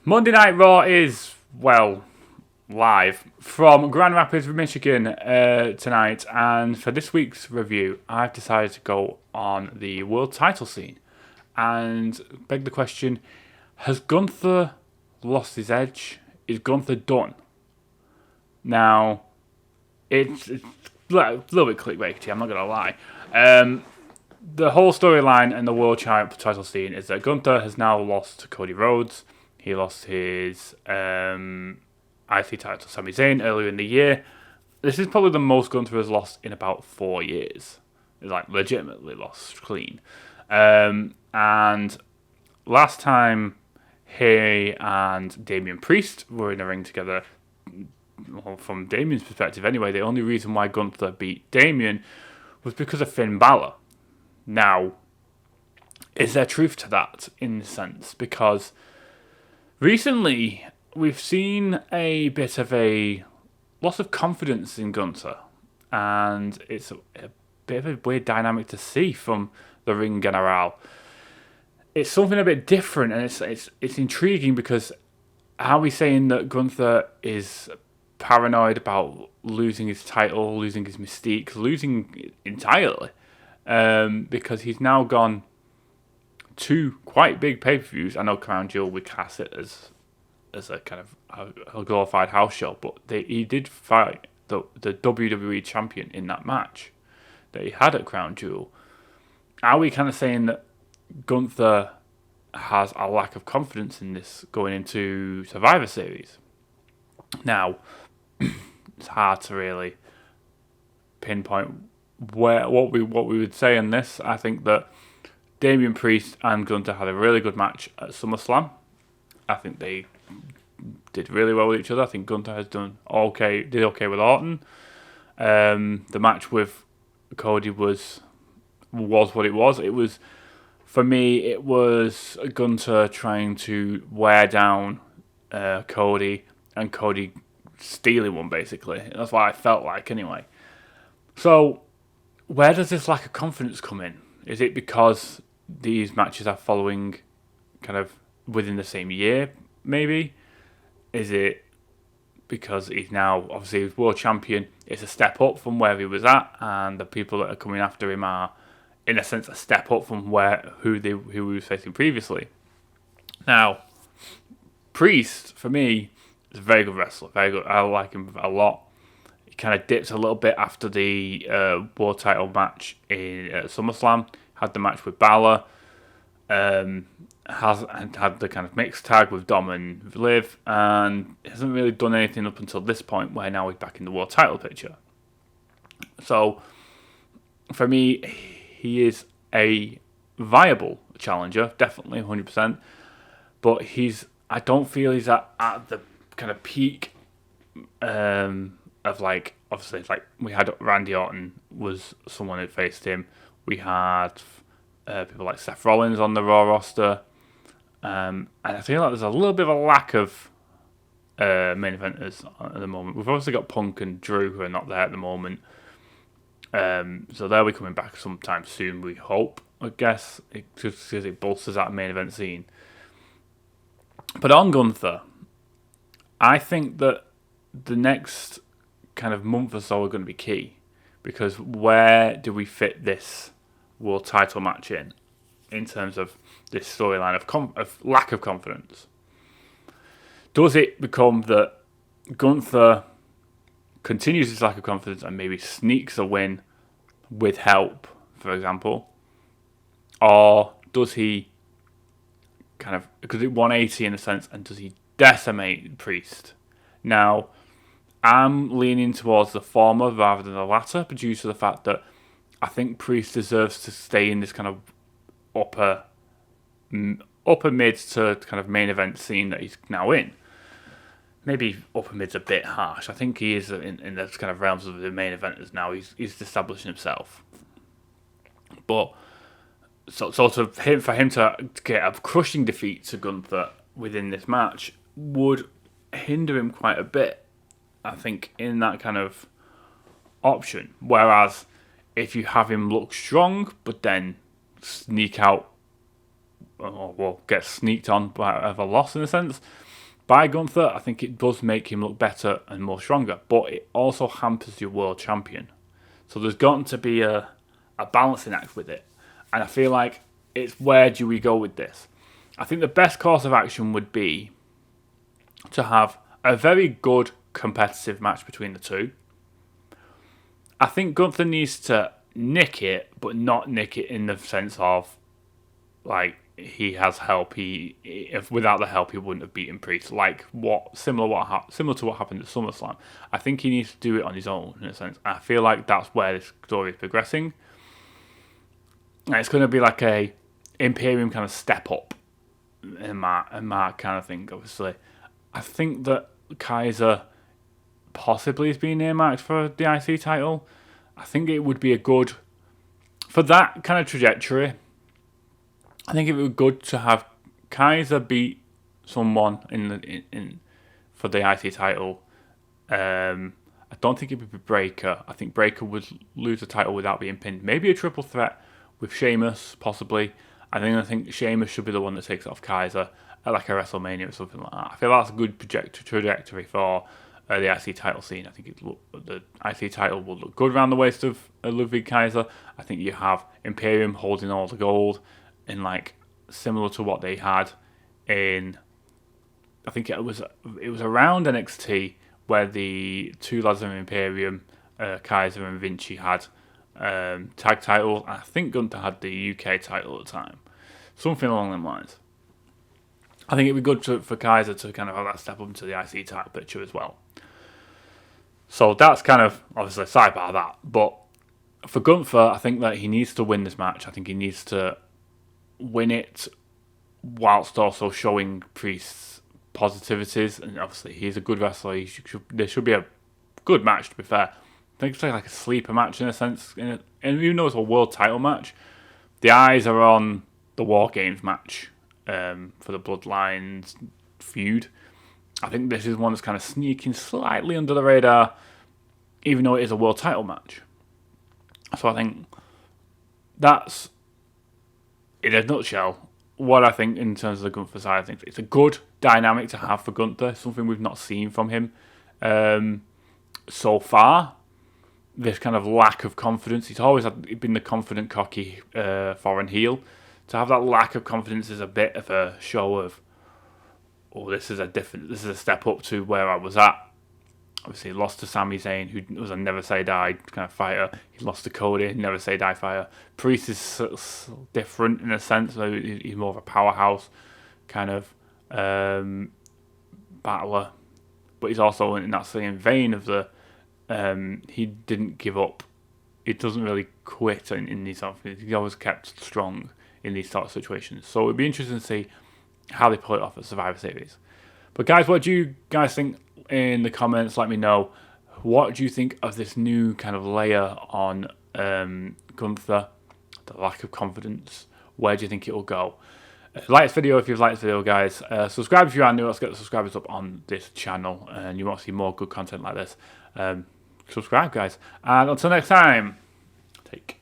Monday Night Raw is, well, live from Grand Rapids, Michigan tonight. And for this week's review, I've decided to go on the world title scene and beg the question, has Gunther lost his edge? Is Gunther done? Now, it's a little bit clickbaity, I'm not going to lie. The whole storyline and the world title scene is that Gunther has now lost to Cody Rhodes. He lost his IC title to Sami Zayn earlier in the year. This is probably the most Gunther has lost in about 4 years. It's like legitimately lost clean. And last time he and Damien Priest were in a ring together, well, from Damien's perspective anyway, the only reason why Gunther beat Damien was because of Finn Balor. Now, is there truth to that in a sense? Because recently we've seen a bit of a loss of confidence in Gunther, and it's a bit of a weird dynamic to see from the Ring General. It's something a bit different, and it's intriguing because are we saying that Gunther is paranoid about losing his title, losing his mystique, losing entirely? Because he's now gone 2 quite big pay-per-views. I know Crown Jewel we cast it as a kind of a glorified house show, but he did fight the WWE champion in that match that he had at Crown Jewel. Are we kind of saying that Gunther has a lack of confidence in this going into Survivor Series? Now, it's hard to really pinpoint what we would say on this. I think that Damien Priest and Gunther had a really good match at SummerSlam. I think they did really well with each other. I think Gunther has did okay with Orton. The match with Cody was what it was. It was, for me, it was Gunther trying to wear down Cody, and Cody stealing one, basically. That's what I felt like anyway. So, where does this lack of confidence come in? Is it because these matches are following kind of within the same year, maybe? Is it because he's now, obviously, world champion? It's a step up from where he was at, and the people that are coming after him are, in a sense, a step up from who he was facing previously. Now, Priest, for me, is a very good wrestler. Very good. I like him a lot. He kind of dipped a little bit after the world title match in SummerSlam. Had the match with Balor. Has had the kind of mixed tag with Dom and Liv, and hasn't really done anything up until this point, where now he's back in the world title picture. So, for me, he is a viable challenger, definitely 100%. But I don't feel he's at the kind of peak of, like, obviously, like, we had Randy Orton was someone who faced him. We had people like Seth Rollins on the Raw roster. And I feel like there's a little bit of a lack of main eventers at the moment. We've obviously got Punk and Drew who are not there at the moment. So they'll be coming back sometime soon, we hope, I guess, just because it bolsters that main event scene. But on Gunther, I think that the next kind of month or so are going to be key, because where do we fit this world title match in terms of this storyline of lack of confidence? Does it become that Gunther continues his lack of confidence and maybe sneaks a win with help, for example? Or does he kind of, because it 180 in a sense, and does he decimate Priest? Now, I'm leaning towards the former rather than the latter, due to the fact that I think Priest deserves to stay in this kind of upper mid to kind of main event scene that he's now in. Maybe upper mid's a bit harsh. I think he is in those kind of realms of the main eventers now. He's establishing himself. But for him to get a crushing defeat to Gunther within this match would hinder him quite a bit, I think, in that kind of option. Whereas if you have him look strong, but then sneak out, or get sneaked on by a loss in a sense, by Gunther, I think it does make him look better and more stronger, but it also hampers your world champion. So there's got to be a balancing act with it. And I feel like it's where do we go with this? I think the best course of action would be to have a very good competitive match between the two. I think Gunther needs to nick it, but not nick it in the sense of like he has help. If without the help, he wouldn't have beaten Priest. Like similar to what happened at SummerSlam. I think he needs to do it on his own in a sense. I feel like that's where this story is progressing. And it's going to be like a Imperium kind of step up in my kind of thing. Obviously, I think that Kaiser possibly is being earmarked for the IC title. I think it would be a good for that kind of trajectory. I think it would be good to have Kaiser beat someone in for the IC title. I don't think it would be Breaker. I think Breaker would lose the title without being pinned. Maybe a triple threat with Sheamus, possibly. I think Sheamus should be the one that takes it off Kaiser at like a WrestleMania or something like that. I feel that's a good trajectory for the IC title scene. I think the IC title will look good around the waist of Ludwig Kaiser. I think you have Imperium holding all the gold in like similar to what they had in. I think it was around NXT where the two lads of Imperium, Kaiser and Vinci, had tag title. I think Gunther had the UK title at the time. Something along them lines. I think it'd be good for Kaiser to kind of have that step up into the IC title picture as well. So that's kind of obviously a sidebar of that. But for Gunther, I think that he needs to win this match. I think he needs to win it whilst also showing Priest's positivities. And obviously, he's a good wrestler. There should be a good match, to be fair. I think it's like a sleeper match in a sense. And even though it's a world title match, the eyes are on the War Games match for the Bloodlines feud. I think this is one that's kind of sneaking slightly under the radar, even though it is a world title match. So I think that's, in a nutshell, what I think in terms of the Gunther side of things. It's a good dynamic to have for Gunther, something we've not seen from him so far. This kind of lack of confidence. He's always been the confident, cocky foreign heel. To have that lack of confidence is a bit of a show of, this is a step up to where I was at. Obviously, he lost to Sami Zayn, who was a never say die kind of fighter. He lost to Cody, never say die fighter. Priest is different in a sense. So he's more of a powerhouse kind of battler, but he's also in that same vein of the he didn't give up. He doesn't really quit in these sort of things. He always kept strong in these sort of situations. So it'd be interesting to see how they pull it off at Survivor Series. But guys, what do you guys think in the comments? Let me know. What do you think of this new kind of layer on Gunther? The lack of confidence. Where do you think it will go? Like this video if you've liked this video, guys. Subscribe if you are new. Let's get the subscribers up on this channel. And you want to see more good content like this. Subscribe, guys. And until next time, take